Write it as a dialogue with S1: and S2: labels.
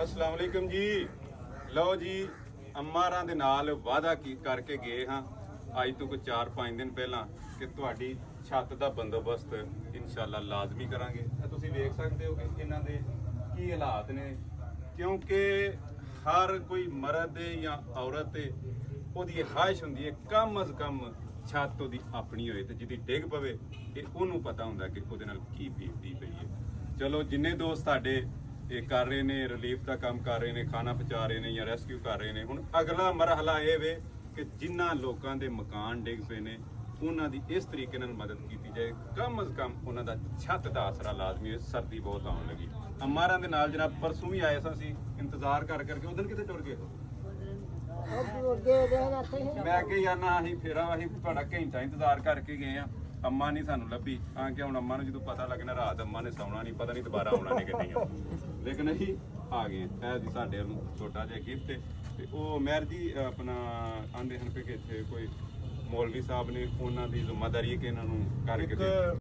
S1: अस्सलाम वालेकुम जी। लो जी अम्मारां दे नाल वादा करके गए हाँ अज तो कोई 4-5 दिन पहला कि तुहाडी छत दा बंदोबस्त इंशाअल्लाह लाजमी करांगे। तुसीं वेख सकते हो कि इन्हां दे की हालात ने, क्योंकि हर कोई मर्द या औरत ਉਹਦੀ ख्वाहिश ਹੁੰਦੀ ਹੈ कम अज कम छत ਉਹਦੀ ਆਪਣੀ ਹੋਏ ਤੇ ਜਿਹਦੀ ਡਿੱਗ ਪਵੇ ਇਹ ਉਹਨੂੰ ਪਤਾ ਹੁੰਦਾ ਕਿ ਉਹਦੇ ਨਾਲ ਕੀ ਬੀਤਦੀ ਪਈ ਹੈ। ਚਲੋ ਜਿੰਨੇ ਦੋਸਤ ਸਾਡੇ ਇਹ ਕਰ ਰਹੇ ਨੇ, ਰਿਲੀਫ ਦਾ ਕੰਮ ਕਰ ਰਹੇ ਨੇ, ਖਾਣਾ ਪਹੁੰਚਾ ਰਹੇ ਨੇ ਜਾਂ ਰੈਸਕਿਊ ਕਰ ਰਹੇ ਨੇ, ਹੁਣ ਅਗਲਾ ਮਰਹਲਾ ਇਹ ਵੇ ਕਿ ਜਿਨ੍ਹਾਂ ਲੋਕਾਂ ਦੇ ਮਕਾਨ ਡਿੱਗ ਪਏ ਨੇ ਉਹਨਾਂ ਦੀ ਇਸ ਤਰੀਕੇ ਨਾਲ ਮਦਦ ਕੀਤੀ ਜਾਏ, ਕਮ ਅਜ਼ ਕਮ ਉਹਨਾਂ ਦਾ ਛੱਤ ਦਾ ਆਸਰਾ ਲਾਜ਼ਮੀ ਹੈ। ਸਰਦੀ ਬਹੁਤ ਆਉਣ ਲੱਗੀ। ਅਮਾਰਾਂ ਦੇ ਨਾਲ ਜਨਾਬ ਪਰਸੋਂ ਵੀ ਆਏ ਸਾਂ ਅਸੀਂ ਇੰਤਜ਼ਾਰ ਕਰ ਕਰਕੇ, ਉਦੋਂ ਕਿਤੇ ਟੁਰ ਗਏ। ਮੈਂ ਅੱਗੇ ਯਾਰ ਨਾ ਅਸੀਂ ਫੇਰਾ ਅਸੀਂ ਤੁਹਾਡਾ ਘੰਟਾ ਇੰਤਜ਼ਾਰ ਕਰਕੇ ਗਏ ਆ, ਅੰਮਾ ਨਹੀਂ ਸਾਨੂੰ ਲੱਭੀ। ਤਾਂ ਕਿ ਹੁਣ ਅੰਮਾ ਨੂੰ ਜਦੋਂ ਪਤਾ ਲੱਗਣਾ ਰਾਤ ਅੰਮਾ ਨੇ ਸੌਣਾ ਨਹੀਂ, ਪਤਾ ਨਹੀਂ ਦੁਬਾਰਾ ਆਉਣਾ ਨੇ ਕਿ ਨਹੀਂ ਆਉਣਾ, ਲੇਕਿਨ ਅਸੀਂ ਆ ਗਏ। ਇਹ ਜੀ ਸਾਡੇ ਵੱਲੋਂ ਛੋਟਾ ਜਿਹਾ ਗਿਫਟ ਤੇ ਉਹ ਮਹਿਰ ਜੀ ਆਪਣਾ ਆਂਦੇ ਹਨ ਕਿ ਇੱਥੇ ਕੋਈ ਮੌਲਵੀ ਸਾਹਿਬ ਨੇ ਉਹਨਾਂ ਦੀ ਜ਼ਿੰਮੇਵਾਰੀ ਹੈ ਕਿ ਇਹਨਾਂ ਨੂੰ ਕਰਕੇ